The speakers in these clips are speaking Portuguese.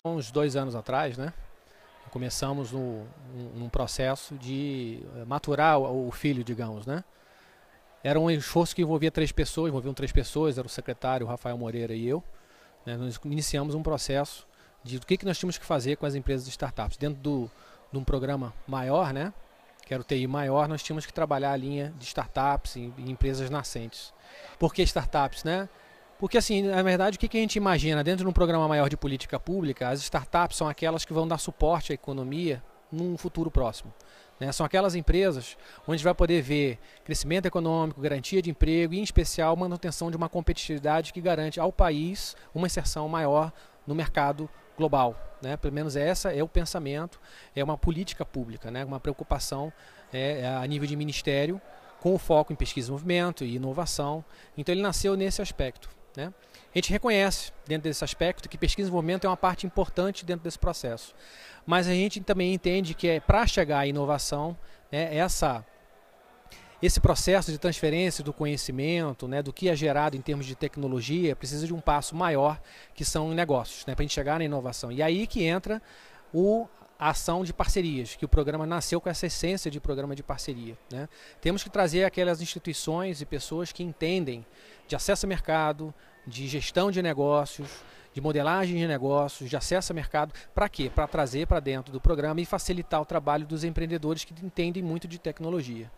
Uns 2 anos atrás, né, começamos num processo de maturar o filho, digamos, né. Era um esforço que envolvia envolviam três pessoas, era o secretário, o Rafael Moreira e eu, né. Nós iniciamos um processo de o que nós tínhamos que fazer com as empresas de startups. Dentro de um programa maior, né, que era o TI maior, nós tínhamos que trabalhar a linha de startups e empresas nascentes. Por que startups, né? Porque, assim, na verdade, o que a gente imagina dentro de um programa maior de política pública, as startups são aquelas que vão dar suporte à economia num futuro próximo. Né? São aquelas empresas onde a gente vai poder ver crescimento econômico, garantia de emprego e, em especial, manutenção de uma competitividade que garante ao país uma inserção maior no mercado global. Né? Pelo menos essa é o pensamento, é uma política pública, né? Uma preocupação a nível de ministério, com o foco em pesquisa e desenvolvimento e inovação. Então ele nasceu nesse aspecto. Né? A gente reconhece dentro desse aspecto que pesquisa e desenvolvimento é uma parte importante dentro desse processo. Mas a gente também entende que para chegar à inovação, né, esse processo de transferência do conhecimento, né, do que é gerado em termos de tecnologia, precisa de um passo maior, que são negócios, né, para a gente chegar na inovação. E aí que entra a ação de parcerias, que o programa nasceu com essa essência de programa de parceria. Né? Temos que trazer aquelas instituições e pessoas que entendem de acesso a mercado, de gestão de negócios, de modelagem de negócios, de acesso a mercado. Para quê? Para trazer para dentro do programa e facilitar o trabalho dos empreendedores que entendem muito de tecnologia.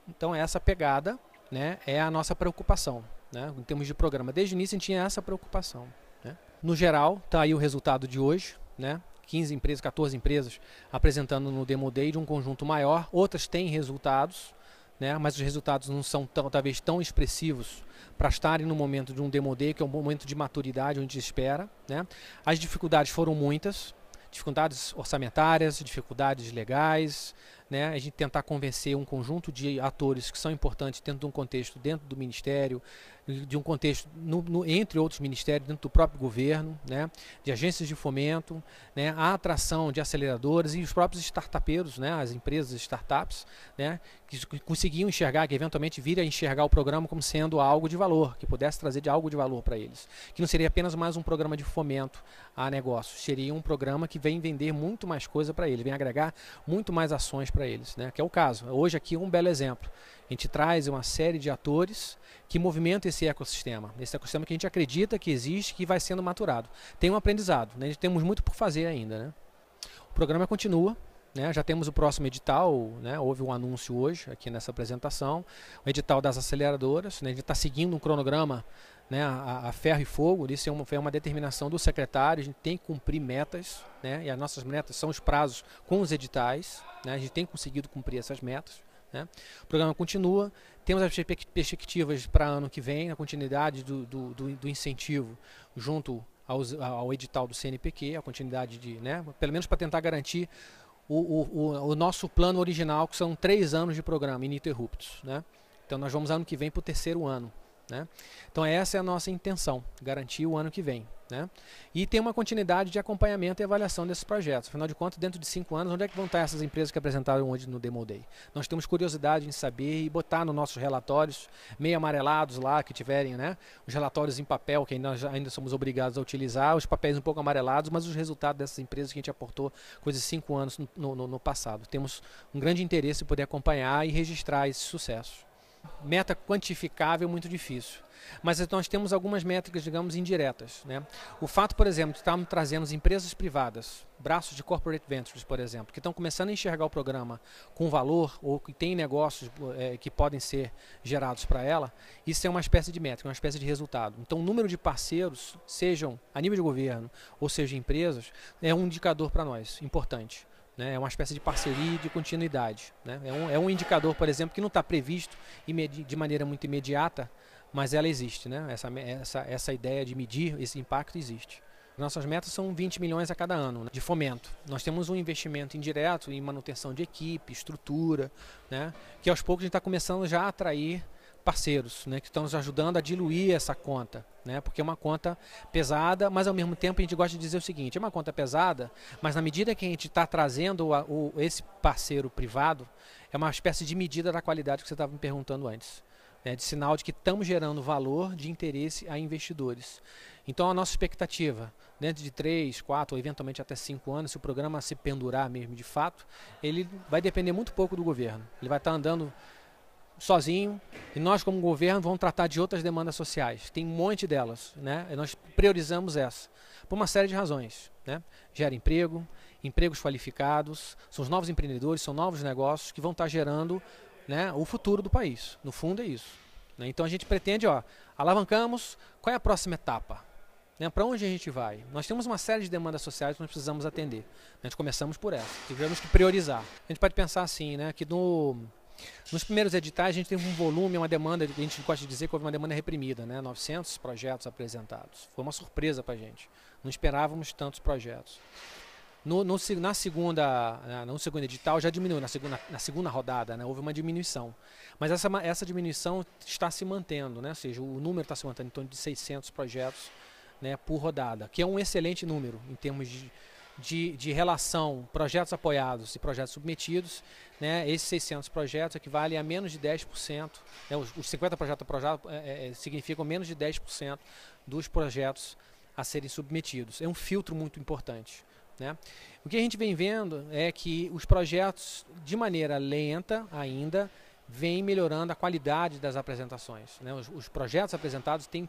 Então essa pegada, né, é a nossa preocupação. Né? Em termos de programa, desde o início a gente tinha essa preocupação. Né? No geral, está aí o resultado de hoje, né? 15 empresas, 14 empresas apresentando no Demo Day de um conjunto maior. Outras têm resultados, né, mas os resultados não são talvez tão expressivos para estarem no momento de um Demo Day, que é um momento de maturidade onde se espera. Né. As dificuldades foram muitas, dificuldades orçamentárias, dificuldades legais, né, a gente tentar convencer um conjunto de atores que são importantes dentro de um contexto, dentro do Ministério, de um contexto entre outros ministérios, dentro do próprio governo, né, de agências de fomento, né, a atração de aceleradoras e os próprios startupeiros, né, as empresas startups, né, que conseguiam enxergar, que eventualmente viram a enxergar o programa como sendo algo de valor, que pudesse trazer de algo de valor para eles. Que não seria apenas mais um programa de fomento a negócios, seria um programa que vem vender muito mais coisa para eles, vem agregar muito mais ações para eles, né, que é o caso. Hoje aqui um belo exemplo. A gente traz uma série de atores que movimentam esse ecossistema que a gente acredita que existe, que vai sendo maturado. Tem um aprendizado, né? Temos muito por fazer ainda. Né? O programa continua, né? Já temos o próximo edital, né? Houve um anúncio hoje aqui nessa apresentação, o edital das aceleradoras, né? A gente está seguindo um cronograma, né, a ferro e fogo. Isso foi uma determinação do secretário, a gente tem que cumprir metas, né, e as nossas metas são os prazos com os editais, né, a gente tem conseguido cumprir essas metas. Né. O programa continua, temos as perspectivas para ano que vem, a continuidade do incentivo junto ao edital do CNPq, a continuidade né, pelo menos para tentar garantir o nosso plano original, que são 3 anos de programa ininterruptos. Né. Então nós vamos ano que vem para o 3º ano. Né? Então essa é a nossa intenção, garantir o ano que vem. Né? E tem uma continuidade de acompanhamento e avaliação desses projetos. Afinal de contas, dentro de 5 anos, onde é que vão estar essas empresas que apresentaram hoje no Demo Day? Nós temos curiosidade em saber e botar nos nossos relatórios, meio amarelados lá, que tiverem, né? Os relatórios em papel, que ainda somos obrigados a utilizar, os papéis um pouco amarelados, mas os resultados dessas empresas que a gente aportou coisa de 5 anos no passado. Temos um grande interesse em poder acompanhar e registrar esses sucessos. Meta quantificável muito difícil, mas nós temos algumas métricas, digamos, indiretas. Né? O fato, por exemplo, de estarmos trazendo empresas privadas, braços de corporate ventures, por exemplo, que estão começando a enxergar o programa com valor ou que tem negócios que podem ser gerados para ela, isso é uma espécie de métrica, uma espécie de resultado. Então o número de parceiros, sejam a nível de governo ou seja empresas, é um indicador para nós, importante. Né, é uma espécie de parceria e de continuidade. Né? É um indicador, por exemplo, que não está previsto de maneira muito imediata, mas ela existe. Né? Essa ideia de medir esse impacto existe. Nossas metas são 20 milhões a cada ano, né, de fomento. Nós temos um investimento indireto em manutenção de equipe, estrutura, né, que aos poucos a gente está começando já a atrair parceiros, né, que estão nos ajudando a diluir essa conta, né, porque é uma conta pesada, mas ao mesmo tempo a gente gosta de dizer o seguinte, é uma conta pesada, mas na medida que a gente está trazendo esse parceiro privado, é uma espécie de medida da qualidade que você estava me perguntando antes. né, de sinal de que estamos gerando valor de interesse a investidores. Então a nossa expectativa, dentro de 3, 4 ou eventualmente até 5 anos, se o programa se pendurar mesmo de fato, ele vai depender muito pouco do governo. Ele vai estar andando sozinho, e nós como governo vamos tratar de outras demandas sociais. Tem um monte delas, né? E nós priorizamos essa, por uma série de razões, né? Gera emprego, empregos qualificados, são os novos empreendedores, são novos negócios que vão estar gerando, né, o futuro do país. No fundo é isso, né? Então a gente pretende, alavancamos, qual é a próxima etapa? Né, para onde a gente vai? Nós temos uma série de demandas sociais que nós precisamos atender. A gente começamos por essa, tivemos que priorizar. A gente pode pensar assim, né, que nos primeiros editais a gente teve um volume, uma demanda, a gente gosta de dizer que houve uma demanda reprimida, né? 900 projetos apresentados. Foi uma surpresa para a gente. Não esperávamos tantos projetos. No segundo edital já diminuiu, na segunda rodada, né? Houve uma diminuição. Mas essa diminuição está se mantendo, né? Ou seja, o número está se mantendo em torno de 600 projetos, né, por rodada, que é um excelente número em termos de relação projetos apoiados e projetos submetidos, né? Esses 600 projetos equivalem a menos de 10%, né? Os 50 projetos aprovados significam menos de 10% dos projetos a serem submetidos. É um filtro muito importante, né? O que a gente vem vendo é que os projetos, de maneira lenta ainda, vêm melhorando a qualidade das apresentações, né? Os projetos apresentados têm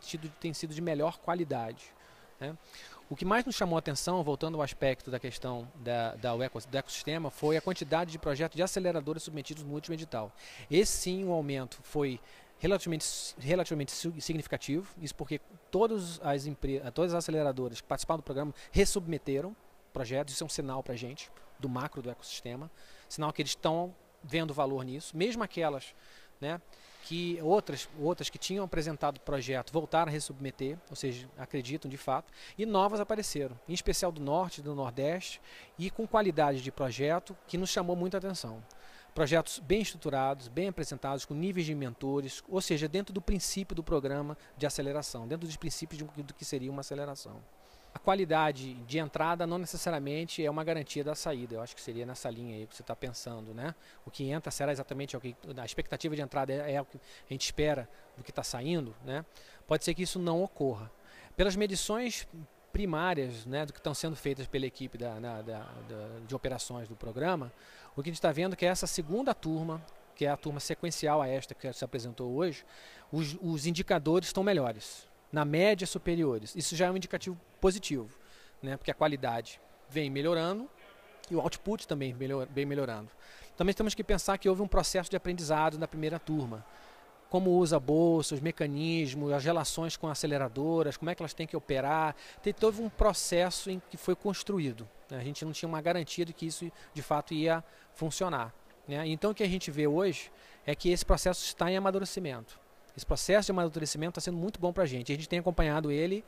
sido de melhor qualidade, né? O que mais nos chamou a atenção, voltando ao aspecto da questão do ecossistema, foi a quantidade de projetos de aceleradoras submetidos no último edital. Esse sim, o aumento foi relativamente significativo, isso porque todas as aceleradoras que participaram do programa ressubmeteram projetos, isso é um sinal para a gente, do macro do ecossistema, sinal que eles estão vendo valor nisso, mesmo aquelas, né, que outras que tinham apresentado projeto voltaram a ressubmeter, ou seja, acreditam de fato, e novas apareceram, em especial do Norte e do Nordeste, e com qualidade de projeto que nos chamou muita atenção. Projetos bem estruturados, bem apresentados, com níveis de mentores, ou seja, dentro do princípio do programa de aceleração, dentro dos princípios do que seria uma aceleração. A qualidade de entrada não necessariamente é uma garantia da saída. Eu acho que seria nessa linha aí que você está pensando, né? O que entra será exatamente o que a expectativa de entrada é o que a gente espera do que está saindo, né? Pode ser que isso não ocorra. Pelas medições primárias, né, do que estão sendo feitas pela equipe de operações do programa, o que a gente está vendo é que essa segunda turma, que é a turma sequencial a esta que se apresentou hoje, os indicadores estão melhores. Na média, superiores. Isso já é um indicativo positivo, né? Porque a qualidade vem melhorando e o output também vem melhorando. Também temos que pensar que houve um processo de aprendizado na primeira turma. Como usa a bolsa, os mecanismos, as relações com aceleradoras, como é que elas têm que operar. Houve um processo em que foi construído, né? A gente não tinha uma garantia de que isso de fato ia funcionar, né? Então o que a gente vê hoje é que esse processo está em amadurecimento. Esse processo de amadurecimento está sendo muito bom para a gente tem acompanhado ele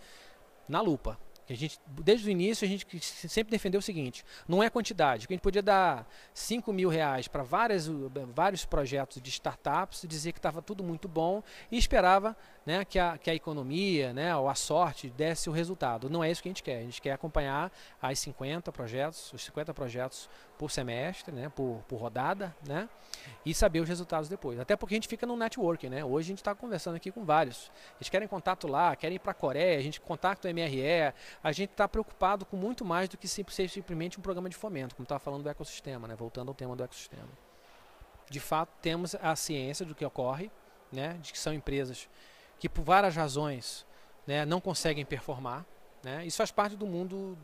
na lupa. Desde o início a gente sempre defendeu o seguinte, não é quantidade, que a gente podia dar R$5.000 para vários projetos de startups e dizer que estava tudo muito bom e esperava, né, que a economia, né, ou a sorte desse o resultado. Não é isso que a gente quer acompanhar os 50 projetos por semestre, né, por rodada, né, e saber os resultados depois. Até porque a gente fica no networking, né? Hoje a gente está conversando aqui com vários. Eles querem contato lá, querem ir para a Coreia, a gente contacta o MRE, a gente está preocupado com muito mais do que ser simplesmente um programa de fomento, como estava falando do ecossistema, né? Voltando ao tema do ecossistema. De fato, temos a ciência do que ocorre, né? De que são empresas que por várias razões, né, não conseguem performar, né? Isso faz parte do mundo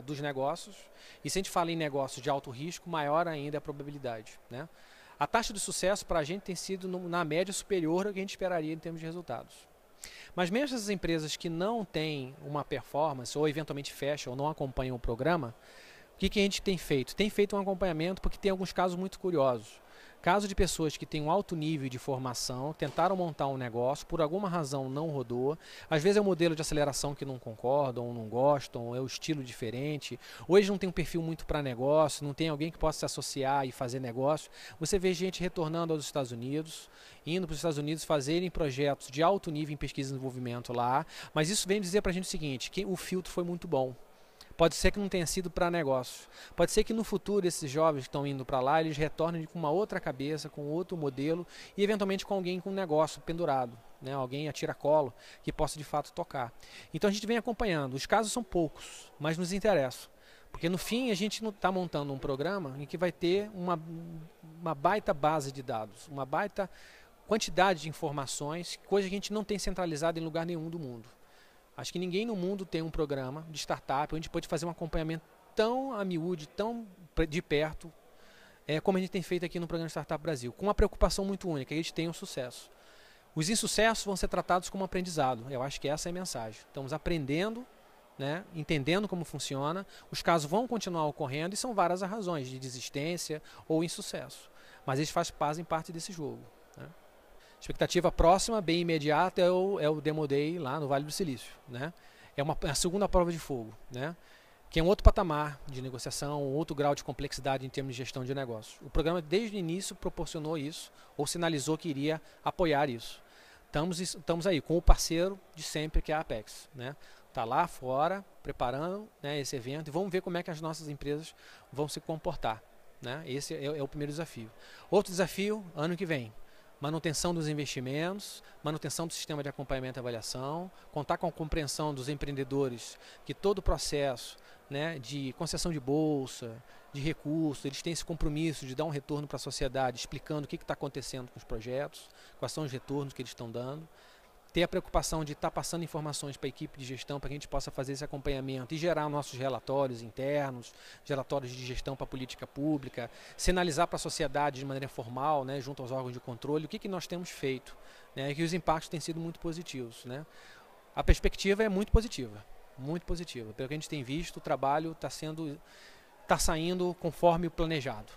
dos negócios, e se a gente fala em negócios de alto risco, maior ainda é a probabilidade, né? A taxa de sucesso para a gente tem sido na média superior ao que a gente esperaria em termos de resultados. Mas mesmo essas empresas que não têm uma performance, ou eventualmente fecham ou não acompanham o programa, o que a gente tem feito? Tem feito um acompanhamento porque tem alguns casos muito curiosos. Caso de pessoas que têm um alto nível de formação, tentaram montar um negócio, por alguma razão não rodou, às vezes é um modelo de aceleração que não concordam, ou não gostam, ou é o estilo diferente, ou eles não têm um perfil muito para negócio, não tem alguém que possa se associar e fazer negócio. Você vê gente retornando aos Estados Unidos, indo para os Estados Unidos fazerem projetos de alto nível em pesquisa e desenvolvimento lá, mas isso vem dizer para a gente o seguinte, que o filtro foi muito bom. Pode ser que não tenha sido para negócio. Pode ser que no futuro esses jovens que estão indo para lá, eles retornem com uma outra cabeça, com outro modelo e eventualmente com alguém com um negócio pendurado, né? Alguém a tiracolo que possa de fato tocar. Então a gente vem acompanhando. Os casos são poucos, mas nos interessam. Porque no fim a gente está montando um programa em que vai ter uma baita base de dados, uma baita quantidade de informações, coisa que a gente não tem centralizado em lugar nenhum do mundo. Acho que ninguém no mundo tem um programa de startup onde a gente pode fazer um acompanhamento tão a miúde, tão de perto, como a gente tem feito aqui no programa Startup Brasil, com uma preocupação muito única, que eles tenham sucesso. Os insucessos vão ser tratados como aprendizado. Eu acho que essa é a mensagem. Estamos aprendendo, né, entendendo como funciona, os casos vão continuar ocorrendo e são várias as razões de desistência ou insucesso. Mas eles fazem parte desse jogo. Né? Expectativa próxima, bem imediata, é o Demo Day lá no Vale do Silício. Né? É a segunda prova de fogo, né? Que é um outro patamar de negociação, um outro grau de complexidade em termos de gestão de negócio. O programa, desde o início, proporcionou isso, ou sinalizou que iria apoiar isso. Estamos aí com o parceiro de sempre, que é a Apex. Né? Está lá fora, preparando, né, esse evento, e vamos ver como é que as nossas empresas vão se comportar. Né? Esse é o primeiro desafio. Outro desafio, ano que vem, manutenção dos investimentos, manutenção do sistema de acompanhamento e avaliação, contar com a compreensão dos empreendedores que todo o processo, né, de concessão de bolsa, de recursos, eles têm esse compromisso de dar um retorno para a sociedade, explicando o que está acontecendo com os projetos, quais são os retornos que eles estão dando. Ter a preocupação de estar passando informações para a equipe de gestão para que a gente possa fazer esse acompanhamento e gerar nossos relatórios internos, relatórios de gestão para a política pública, sinalizar para a sociedade de maneira formal, né, junto aos órgãos de controle, o que nós temos feito, né, e que os impactos têm sido muito positivos. Né. A perspectiva é muito positiva, pelo que a gente tem visto, o trabalho está saindo conforme o planejado.